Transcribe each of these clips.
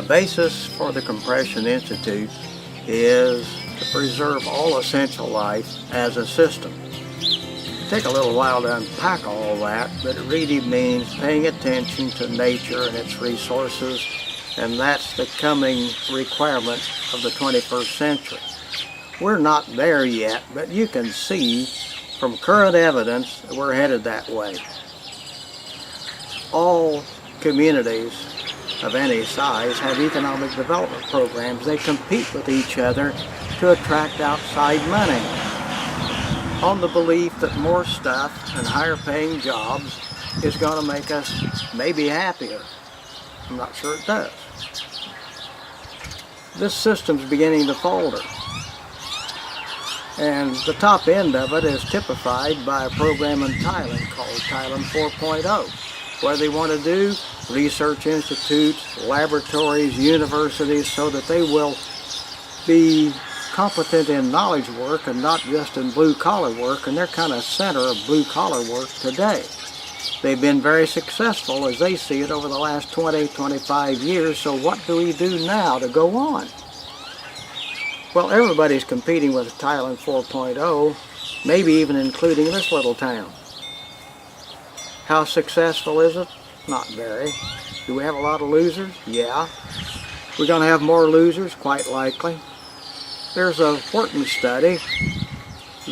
basis for the Compression Institute is to preserve all essential life as a system. It'll take a little while to unpack all that, but it really means paying attention to nature and its resources, and that's the coming requirement of the 21st century. We're not there yet, but you can see from current evidence that we're headed that way. All communities of any size have economic development programs. They compete with each other to attract outside money on the belief that more stuff and higher paying jobs is going to make us maybe happier. I'm not sure it does. This system's beginning to falter. And the top end of it is typified by a program in Thailand called Thailand 4.0, where they want to do research institutes, laboratories, universities, so that they will be competent in knowledge work and not just in blue-collar work, and they're kind of center of blue-collar work today. They've been very successful as they see it over the last 20, 25 years, so what do we do now to go on? Well, everybody's competing with Thailand 4.0, maybe even including this little town. How successful is it? Not very. Do we have a lot of losers? Yeah. We're going to have more losers? Quite likely. There's a Wharton study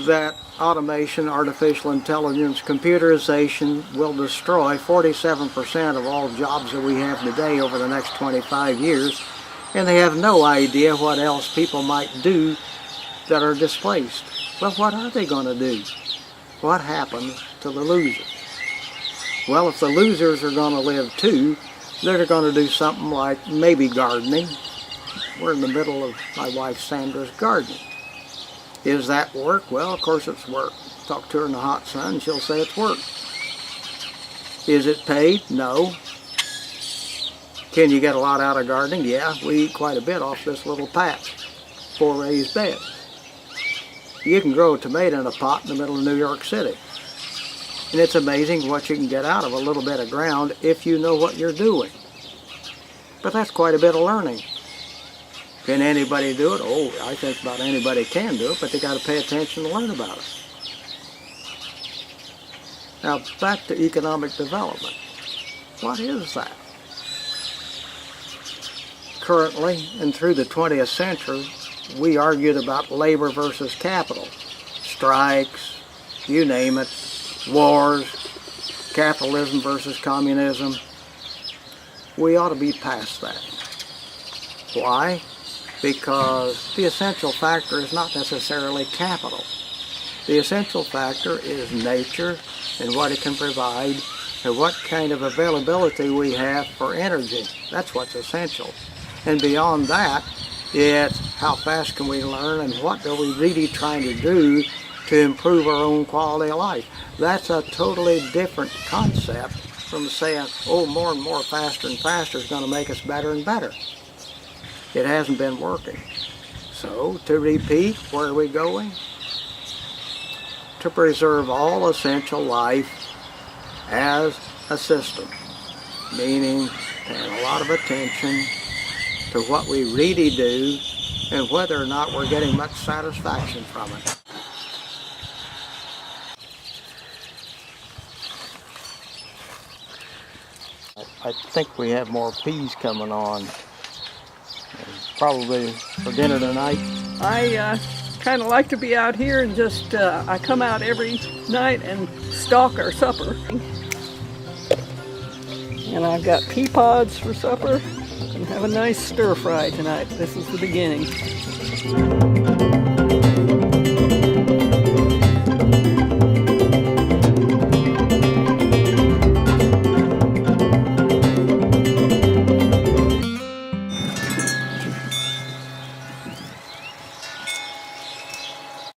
that automation, artificial intelligence, computerization will destroy 47% of all jobs that we have today over the next 25 years, and they have no idea what else people might do that are displaced. Well, what are they going to do? What happens to the losers? Well, if the losers are going to live too, they're going to do something like maybe gardening. We're in the middle of my wife Sandra's garden. Is that work? Well, of course it's work. Talk to her in the hot sun, she'll say it's work. Is it paid? No. Can you get a lot out of gardening? Yeah, we eat quite a bit off this little patch, 4 raised beds. You can grow a tomato in a pot in the middle of New York City. And it's amazing what you can get out of a little bit of ground if you know what you're doing. But that's quite a bit of learning. Can anybody do it? Oh, I think about anybody can do it, but they got to pay attention to learn about it. Now, back to economic development. What is that? Currently, and through the 20th century, we argued about labor versus capital. Strikes, you name it, wars, capitalism versus communism. We ought to be past that. Why? Because the essential factor is not necessarily capital. The essential factor is nature and what it can provide and what kind of availability we have for energy. That's what's essential. And beyond that, it's how fast can we learn and what are we really trying to do to improve our own quality of life. That's a totally different concept from saying, oh, more and more, faster and faster is going to make us better and better. It hasn't been working. So, to repeat, where are we going? To preserve all essential life as a system, meaning paying a lot of attention to what we really do and whether or not we're getting much satisfaction from it. I think we have more peas coming on. Probably for dinner tonight. I kind of like to be out here and just, I come out every night and stalk our supper. And I've got pea pods for supper and have a nice stir fry tonight. This is the beginning.